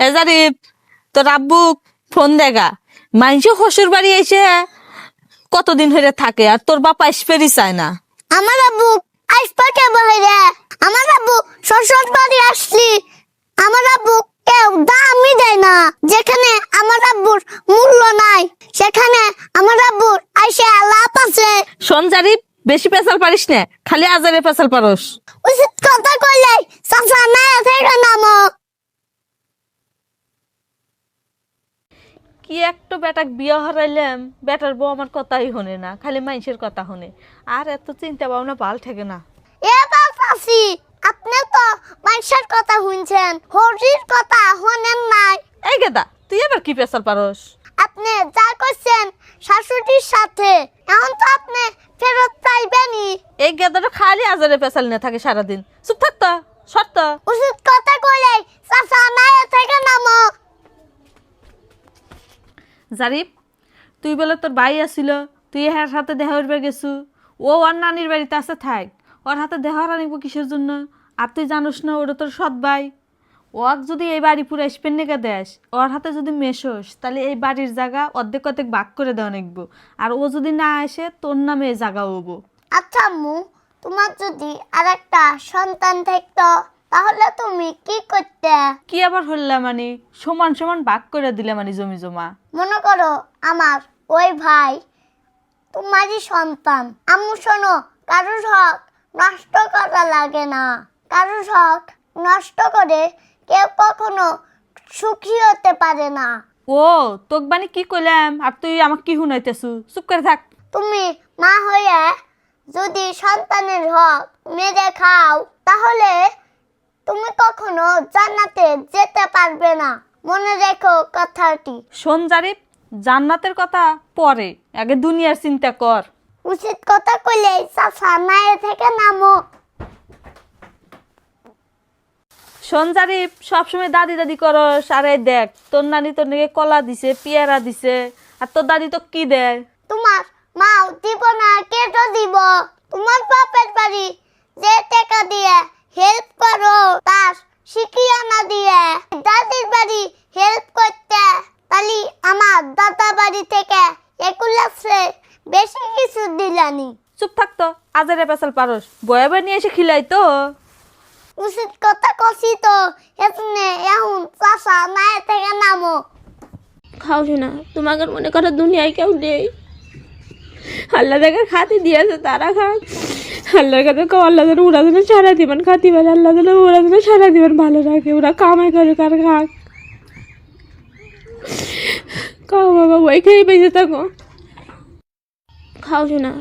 এ জারিফ, তোর আব্বু ফোন দেগা। মাইনসে শ্বশুর বাড়ি এসে কতদিন হয়ে থাকে, আর তোর বাবা আসবেরই চায় না। আমার আব্বু আসবে কে বলে? আমার আব্বু শ্বশুর বাড়ি আসলি আমার আব্বু কেউ দামই দেয় না। যেখানে আমার আব্বুর মূল্য নাই সেখানে আমার আব্বুর আইসে লাভ আছে। শোন জারিফ, বেশি পেশাল পারিস না, খালি আজারে পেশাল পারস। উচিত কথা কইলে চাচা না থেকে নামো। কি একটা বেটাক বিয়ে হারাইলাম, বেটার বউ আমার কথাই শোনে না, খালি মাইনসের কথা শোনে। আর এত চিন্তা ভাবনা ভাল থাকে না। এ বাবাসি, আপনি তো মানুষের কথা শুনছেন, হরির কথা শোনেন নাই। এই গেদা, তুই আবার কি পেশাল পারস? আপনি যা করছেন শাশুড়ির সাথে, এখন তো আপনি ফেরত পাইবেনই। এই গেদাটা খালি আজারে পেশাল নিয়ে থাকে সারাদিন। চুপ থাকতো, শর্ত। উচিত কথা কইলে চাচা না থেকে নামো। জারিফ, তুই বলে তোর ভাই আসিল, তুই এর সাথে দেখা করবে গেছু। ও ওর নানির বাড়িতে আছে, থাক। ওর হাতে দেখা আনিব কিসের জন্য? আর তুই জানোস না ওটা তোর সৎ ভাই। ওকে যদি এই বাড়ি পুরো স্পেন্ডিকে দেস, ওর হাতে যদি মেশোস, তাহলে এই বাড়ির জায়গা অর্ধেক অর্ধেক ভাগ করে দেওয়া নেকবো। আর ও যদি না আসে, তোর নামে এই জায়গা হবো। আচ্ছা আম্মু, তোমার যদি আরেকটা সন্তান থাকতো তাহলে তুমি কি করতে? কি আবার হল্লা মানে সমান সমান ভাগ করে দিলে মানে জমি জমা। মনে করো আমার ওই ভাই তোমারই সন্তান। আম্মু শোনো, কারোর হক নষ্ট করা লাগে না। কারোর হক নষ্ট করে কেউ কখনো সুখী হতে পারে না। ও তোক বানি কি কইলাম, আর তুই আমাকে কি শুনাইতেছু? চুপ করে থাক। তুমি মা হয়ে যদি সন্তানের হক মেরে খাও তাহলে তুমি কখনো জান্নাতে যেতে পারবে না। মনে রেখো কথাটি। শোন জারিফ, জান্নাতের কথা পরে, আগে দুনিয়ার চিন্তা কর। উচিত কথা কইলে চাচা নায়ে থেকে নামো। শোন জারিফ, সবসময় দাদি দাদি করস, আর এই দেখ তোর নানি তোর নাকি কলা দিছে, পেয়ারা দিছে, আর তোর দাদি তো কি দেয়? তোমার মাও দিব না, কেটো দিব? তোমার বাপের বাড়ি যে টাকা দিয়ে হেল্প করো তার শিখিয়া না দিয়ে দাদির বাড়ি হেল্প করতে, তাহলে আমার দাদা বাড়ি থেকে একুলাসে বেশি কিছু দিলানি। চুপ থাকতো, আজারে পেশাল পারস, বয়া বয়া নিয়ে এসে খিলাই তো। উচিত কথা কছি তো, এখানে এখন চাষা নায়ে থেকে নামো। খাও না, তোমাকে মনে করো দুনিয়ায় কেউ নেই। আল্লাহ যাকে খাতি দিয়েছে তারা খাক। আল্লাহর কাছে কেউ আল্লাহ যেন ওরা যেন সারা দিবেন খাতি পারে, আল্লাহ যেন ওরা যেন সারা দিবেন ভালো রাখে, ওরা কামাই করে কার খাক। খাও বাবা, ওই খেয়ে বেঁচে থাকো। খাও না।